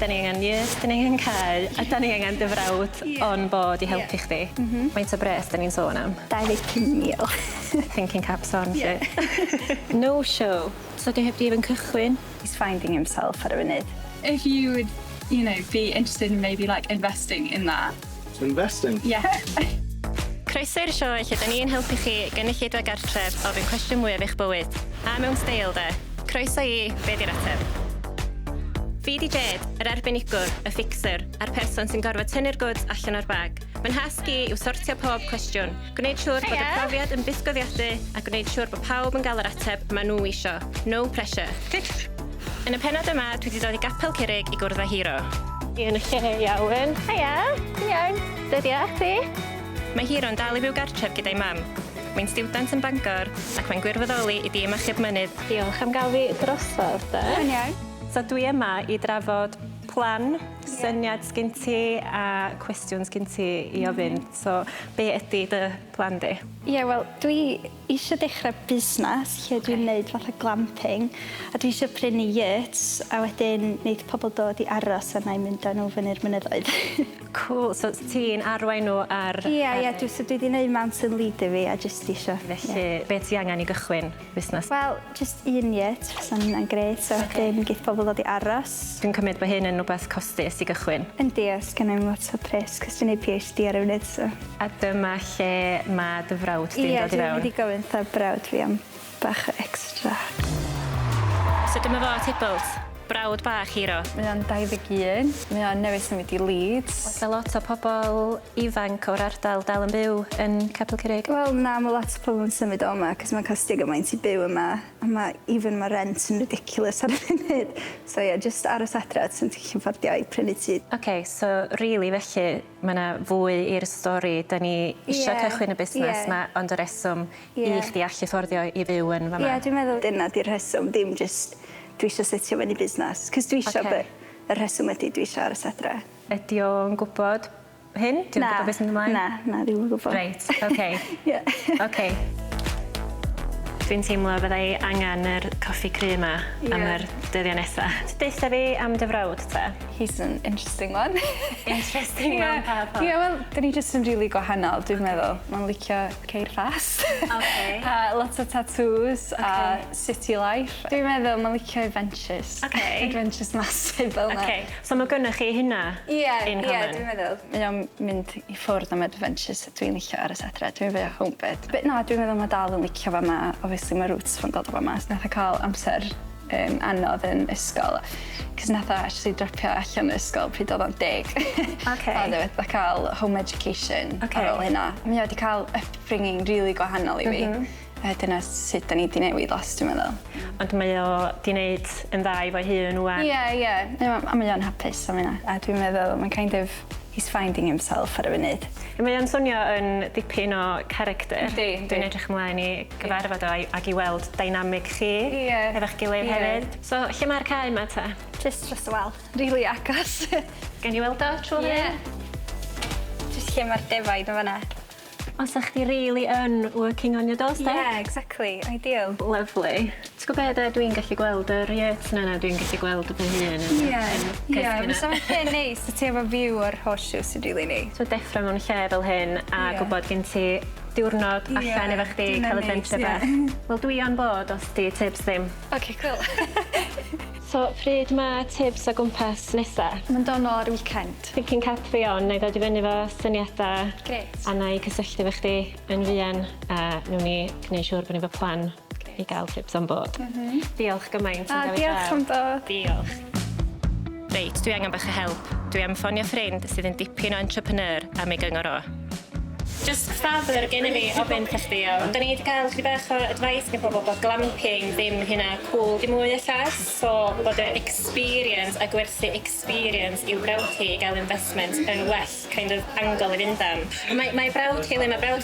Da ni angen nyrs, da ni angen cael, a da ni angen dy frawd on board i helpu chdi. Faint o bres da ni'n sôn am? 25,000. Thinking caps on, No show. So di heb di even cychwyn? He's finding himself ar y funud. If you would, you know, be interested in maybe like investing in that. Investing? Yeah. Croeso i'r sioe lle da ni'n helpu chi gynulleidfa gartref ofyn cwestiwn mwyaf eich bywyd. A mewn steil de, croeso i Be Di'r Ateb. Fi di Jade, yr arbenigwr, y fixer, a'r person sy'n gorfod tynnu'r goods allan o'r bag. Mae'n hasg i yw sortio pob cwestiwn, gwneud siŵr bod y profiad yn busgoddiadu a gwneud siŵr bod pawb yn gael yr ateb mae nhw isio. No pressure. Yn y pennod yma, dwi wedi dod i gapel Curig i gwrdd â hero. I yn y lle iawn. Heia, ti'n iawn? Dyddia, ti? Mae Hiro'n dal i fyw gartref gyda'i mam. Mae'n stiwdant yn Bangor ac mae'n gwirfoddoli i dîm achub mynydd. Diolch am gael fi drosodd, de. Iawn. So dwi yma i drafod plan, syniad sgyn ti a cwestiwn sgyn ti i ofyn. So be ydy dy plan di? Ie, wel, dwi eisiau dechrau busnes lle dwi'n gwneud fatha glamping a dwi eisiau prynu yurts a wedyn wneud pobl dod i aros a na i mynd â nhw fyny'r mynyddoedd. Cool, so ti'n arwain nhw ar... Ie, dwi wedi gwneud mountain leader fi a jyst eisiau... Felly, be ti angen i gychwyn busnes? Wel, jyst un yurt, fysa'n hynna'n gret, so wedyn geith pobl dod i aros. Dwi'n cymryd bod hyn yn rhywbeth costus i gychwyn. Yndi, os gen i'n lot o pres, cos dwi'n gwneud PhD ar y funud, so... A dyma lle mae dy frawd di'n dod i fewn? Ie, dwi'n wedi gofyn tha brawd fi am bach o extra. So dyma fo Tybalt, brawd bach hero. Mae o'n 21. Mae o'n newydd symud i Leeds. Oes a lot o pobl ifanc o'r ardal dal yn byw yn Capel Curig? Wel, na, mae lot o pobl yn symud o yma, cos mae'n costio gymaint i byw yma. A mae rent yn ridiculous ar y funud. So ie, just aros adra, sy'n ti'n ffordio i prynu tŷ. OK, so really felly, mae yna fwy i'r stori. Da ni eisiau cychwyn y busnes yma, ond y reswm i chdi allu fforddio i fyw yn fama. Ie, dwi'n meddwl dyna di'r rheswm, dim just dwi eisiau setio fyny busnes. Cos dwi eisiau, y rheswm ydy dwi eisiau aros adra. Ydy o'n gwybod hyn? Dwi'n gwybod beth sy'n ymlaen? Na, ddim yn gwybod. Reit, OK. OK. Dwi'n teimlo byddai angen yr coffi cry yma am yr dyddiau nesaf. Deitha fi am dy frawd ta? He's an interesting one. Interesting one, pa? Ie, wel, dyn ni jyst yn rili gwahanol, dwi'n meddwl. Mae'n licio ceir fast. A lot o tattoos a city life. Dwi'n meddwl mae'n licio adventures. Adventures massive fel yna. So mae gynnwch chi hynna in common? Dwi'n meddwl. Mae o'n mynd i ffwrdd am adventures a dwi'n licio aros adre. Dwi'n meddwl homebed. But na, dwi'n meddwl mae dal yn licio fa ma. Obviously, mae roots fo'n dod o fa ma. Nath a cael amser anodd yn ysgol. Cos nath a actually dropio allan yn ysgol pryd oedd o'n 10. Oedd e cael home education ar ôl hynna. Mae wedi cael upbringing really gwahanol i fi. Dyna sut da ni wedi newid los, dwi'n meddwl. Ond mae o di wneud yn dda i fo hun wan? Ie. A mae o'n hapus am hynna. A dwi'n meddwl, mae'n kind of... He's finding himself ar y funud. Mae o'n swnio yn dipyn o character. Dwi'n edrych ymlaen i gyfarfod o ac i weld dynamic chi efo'ch gilydd hefyd. So, lle mae'r cae yma ta? Just dros y wal. Really agos. Gen i weld o trwy hyn? Just lle mae'r defaid o fanna. Os ych chi really yn working on your doorstep? Yeah, exactly. Ideal. Lovely. T'w gwybod beth dwi'n gallu gweld yr iet yna, dwi'n gallu gweld fy hun yn Ie, so mae'n lle neis, ti efo view o'r horseshoe sy'n rili neis. So deffro mewn lle fel hyn a gwybod gen ti diwrnod allan efo chdi cael adventure bach. Wel, dwi on bod os di tips ddim. OK, cool. So, pryd mae tips o gwmpas nesa? Mae'n dod nôl ar y weekend. Thinking cap fi on, na i ddod i fyny fo syniadau. Gret. A na i cysylltu efo chdi yn fuan a wnawn ni gwneud siŵr bod ni fo plan i gael trips on board. Diolch gymaint. Diolch am dod. Diolch. Reit, dwi angen bach o help. Dwi am ffonio ffrind sydd yn dipyn o entrepreneur am ei gyngor o. Just ffafr gen i fi o fynd chdi o. Da ni wedi cael chydig bach o advice gen pobl bod glamping ddim hynna cool dim mwy allas. So bod y experience a gwerthu experience i'w brawd hi i gael investment yn well kind of angle i fynd am. Mae brawd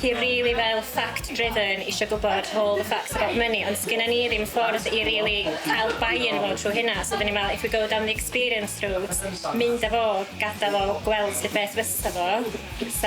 hi really fel fact-driven eisiau gwybod all the facts about money, ond sgynna ni ddim ffordd i really cael buy-in fo trwy hynna. So da ni'n meddwl, if we go down the experience route, mynd â fo, gada fo, gweld sydd beth fysa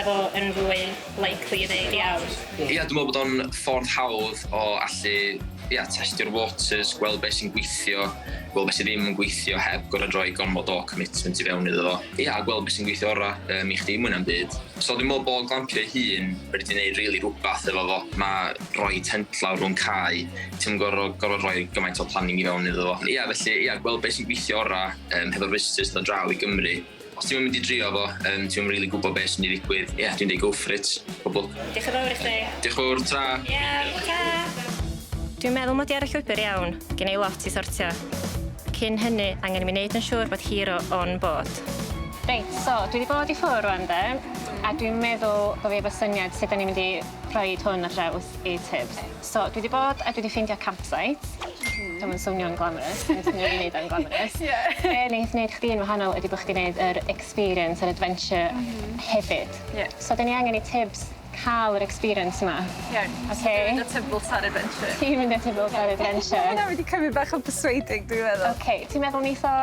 fo yn fwy likely i wneud iawn? Ia, dwi'n meddwl bod o'n ffordd hawdd o allu testio'r waters, gweld beth sy'n gweithio, gweld beth sy'n ddim yn gweithio heb gorfod rhoi gormod o commitment i fewn iddo fo. Ia, gweld beth sy'n gweithio ora i chdi mwy na'm byd. So dwi'n meddwl bod glampio ei hun wedi gwneud rili rhywbeth efo fo. Mae rhoi tentlawr rhwng cae, ti'n gorfod rhoi gymaint o planning i fewn iddo fo. Ia, felly, gweld beth sy'n gweithio ora hefo'r busnes o draw i Gymru. Os ti'n mynd i drio fo, ti'n rili gwybod beth sy'n ei ddigwydd. Ia, dwi'n dweud go for it. Pobl. Diolch yn fawr i chdi. Diolch yn fawr, tra. Tra. Dwi'n meddwl mod i ar y llwybr iawn, gen i lot i sortio. Cyn hynny, angen i mi wneud yn siŵr bod hero on board. Reit, so, dwi wedi bod i ffwrdd rwan de, a dwi'n meddwl bod fi efo syniad sut da ni'n mynd i rhoi hwn ar draws i tips. So, dwi wedi bod a dwi wedi ffeindio campsite. Dwi'n mynd swnio'n glamorous, dwi'n mynd i wneud yn glamorous. Be wneud wneud chdi'n wahanol ydy bod chdi'n wneud yr experience, yr adventure hefyd. So, da ni angen i tips cael yr experience yma. Iawn. Okay. Ti'n mynd o tyfl ar adventure. Ti'n mynd o tyfl ar adventure. Hwna wedi cymryd bach o persuading, dwi'n meddwl. Okay, ti'n meddwl neith o...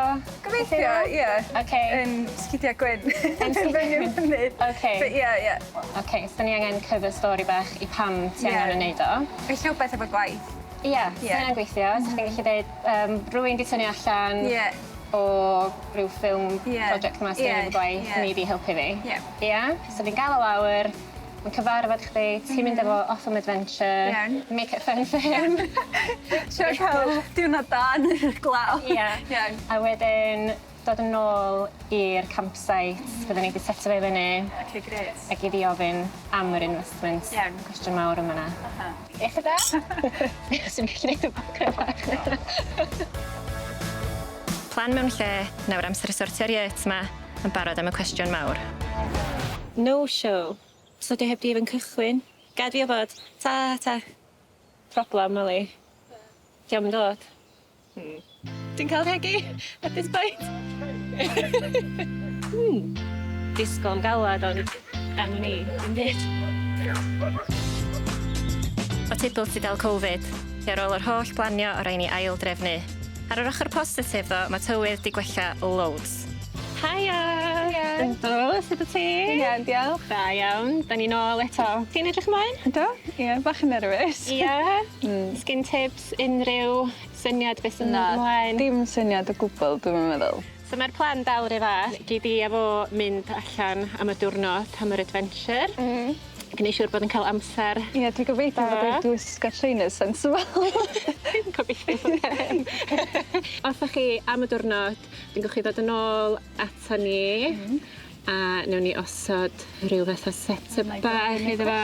Gobeithio, ie. Okay. Yn sgidiau gwyn. Yn sgidiau gwyn. Okay. Ie. Okay, so da ni angen cover story bach i pam ti angen yn neud o. Fe llwbeth efo gwaith. Ie, sy'n gweithio. So chdi'n gallu dweud, rhywun di tynnu allan o rhyw ffilm project yma sy'n efo gwaith, ni di helpu fi. Ie. So fi'n gael o lawr, mae'n cyfarfod chdi, ti'n mynd efo off an adventure, make it fun for him. Sio cael diwrnod dan, glaw. Ie. A wedyn dod yn ôl i'r campsite, byddwn ni wedi seto fe fyny. Okay, great. Ac i fi ofyn am yr investment. Cwestiwn mawr yma na. Eich da? Sy'n gallu gwneud y bacrau bach. Plan mewn lle, nawr amser y sortio'r ie't yma, yn barod am y cwestiwn mawr. No show. So dwi heb di even cychwyn. Gad fi o bod. Ta. Problem, Molly. Diolch yn dod. Dwi'n cael hegi at this point. Disgol galad, ond am ni, yn dweud. O tybl ti dal Covid, ar ôl yr holl planio o rai ni ail drefnu. Ar yr ochr positif ddo, mae tywydd di gwella loads. Haia! Ynddo, sut o ti? Ie, diolch. Da iawn, da ni nôl eto. Ti'n edrych ymlaen? Ynddo? Ie, bach yn nervous. Ie. Sgin tips, unrhyw syniad beth yn ymlaen? Dim syniad o gwbl, dwi'n meddwl. So mae'r plan dal yr fath. Gyd i efo mynd allan am y diwrnod, am yr adventure. Gwneud siŵr bod yn cael amser. Ie, dwi'n gobeithio bod i'r gwisgo trainers sensible. Dwi'n gobeithio bod Othoch chi am y diwrnod, dwi'n gwch chi ddod yn ôl ato ni. A newn ni osod rhyw fath o set-up bach iddo fo.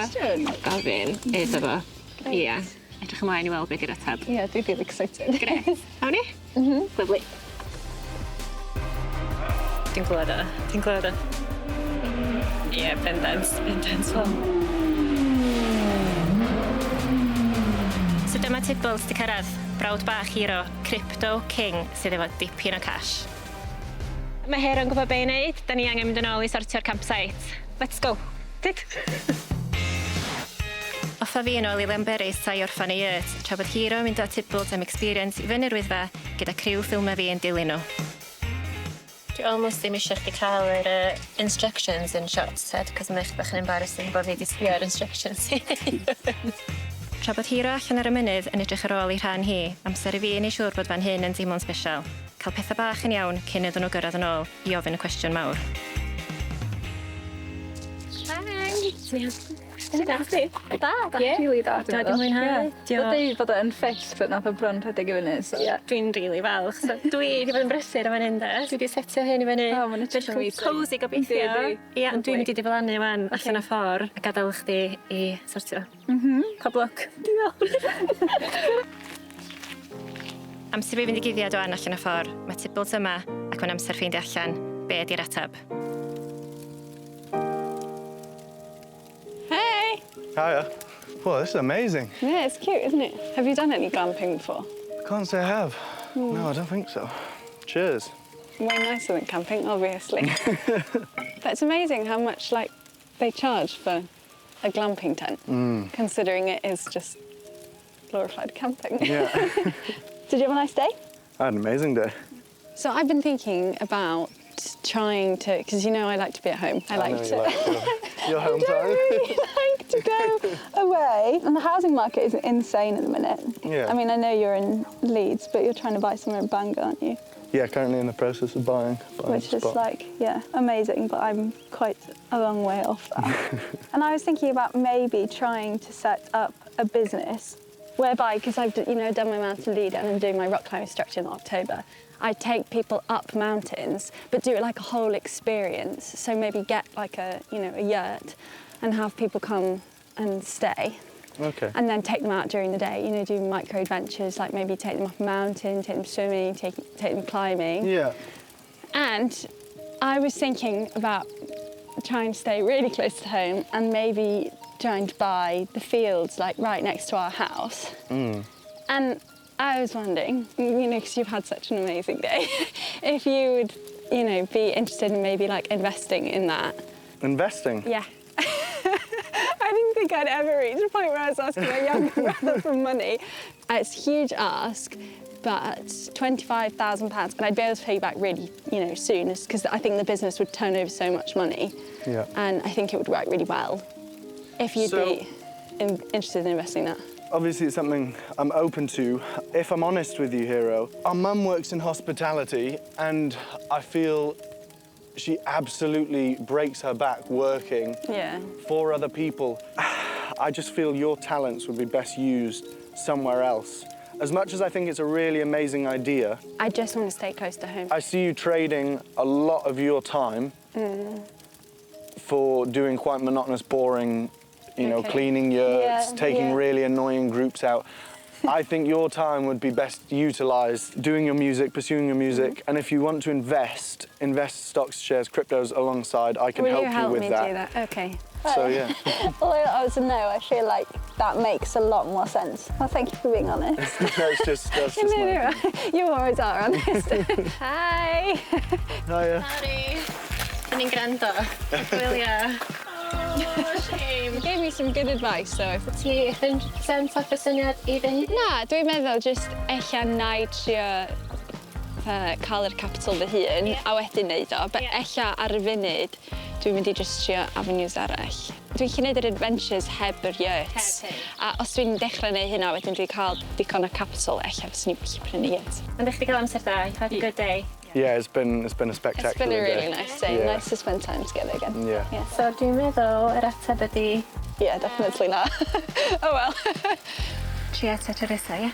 Gofyn iddo fo. Ie. Edrych ymlaen i weld beth Di'r Ateb. Ie, dwi'n really excited. Gret. Awn ni? Lovely. Dwi'n glywed o. Ti'n glywed o? Ie, bendant fel. So dyma Tybalt di cyrraedd, brawd bach hero, crypto king sydd efo dipyn o cash. Mae Hero yn gwybod be i wneud, da ni angen mynd yn ôl i sortio'r campsite. Let's go. Dyd. Offa fi yn ôl i Lemberys tai orffan ei yrt, tra bod Hero yn mynd o Tybalt am experience i fyny'r wyddfa gyda criw ffilmau fi yn dilyn nhw. Dwi almost ddim eisiau chdi cael yr instructions yn shots, cos mae'n eich bach yn embarrassing bod fi wedi sbio'r instructions. Tra bod Hero allan ar y mynydd yn edrych ar ôl i rhan hi, amser i fi yn ei siŵr bod fan hyn yn deimlo'n special. Cael pethau bach yn iawn cyn iddyn nhw gyrraedd yn ôl i ofyn y cwestiwn mawr. Ti'n da, chdi? Da. Really da. Da, dwi'n mwynhau. Dwi'n dweud bod o'n ffell, but nath o bron rhedeg i fyny. Dwi'n rili falch. Dwi wedi bod yn brysur am fan hyn, de. Dwi wedi setio hyn i fyny. O, mae'n edrych yn amazing. Cozy gobeithio. Ie, ond dwi'n mynd i diflannu wan allan y ffordd a gadael chdi i sortio. Pob lwc. Diolch. Amser fi fynd i guddiad wan allan y ffordd. Mae Tybalt yma ac mae'n amser ffeindio allan be di'r ateb. Hiya. Well, this is amazing. Yeah, it's cute, isn't it? Have you done any glamping before? I can't say I have. No, I don't think so. Cheers. Way nicer than camping, obviously. But it's amazing how much, they charge for a glamping tent, considering it is just glorified camping. Yeah. Did you have a nice day? I had an amazing day. So I've been thinking about trying to, because I like to be at home. I like to. Your home time. I to go away. And the housing market is insane at the minute. Yeah. I mean, I know you're in Leeds, but you're trying to buy somewhere in Bangor, aren't you? Yeah, currently in the process of buying Which a is spot. like, yeah, amazing, but I'm quite a long way off that. And I was thinking about maybe trying to set up a business whereby, because I've done my mountain lead and I'm doing my rock climbing instructor in October, I take people up mountains, but do it like a whole experience. So maybe get like a yurt and have people come and stay. Okay. And then take them out during the day, do micro adventures, like maybe take them up a mountain, take them swimming, take them climbing. Yeah. And I was thinking about trying to stay really close to home and maybe trying to buy the fields like right next to our house. And I was wondering, because you've had such an amazing day, if you would, be interested in maybe like investing in that. Investing? Yeah. I didn't think I'd ever reach a point where I was asking my younger brother for money. It's a huge ask, but £25,000, and I'd be able to pay you back really, soon, because I think the business would turn over so much money. Yeah. And I think it would work really well if you'd be interested in investing that. Obviously, it's something I'm open to. If I'm honest with you, Hero, our mum works in hospitality, and I feel she absolutely breaks her back working for other people. I just feel your talents would be best used somewhere else. As much as I think it's a really amazing idea, I just want to stay close to home. I see you trading a lot of your time for doing quite monotonous, boring, cleaning yurts, taking really annoying groups out. I think your time would be best utilised doing your music, pursuing your music, and if you want to invest stocks, shares, cryptos alongside, I can help you with that. Will you help me do that? Okay. So, yeah. Although I was a no, I feel like that makes a lot more sense. Well, thank you for being honest. That's just No, you always are honest. Hi! Hiya. Howdy! Ni'n gwrando. Gwylio. Oh, shame. You gave me some good advice, though. Ti 100% off y syniad I fynd? Na, dwi'n meddwl just eich na trio cael yr capital fy hun a wedyn neud o, but eich ar y funud dwi'n mynd I just trio avenues arall. Dwi'n gallu neud yr adventures heb yr yurts. A os dwi'n dechrau neud hynna, wedyn dwi'n cael digon o capital, eich fyswn i'n gallu prynu yurt. Ond ych chi gael amser da? You've had a good day? Yeah, it's been a spectacular It's been a really day. nice day. Yeah. Nice to spend time together again. Yeah. So dwi'n meddwl yr ateb ydi... Yeah, definitely na. Oh well. Tria ta Teresa, ie?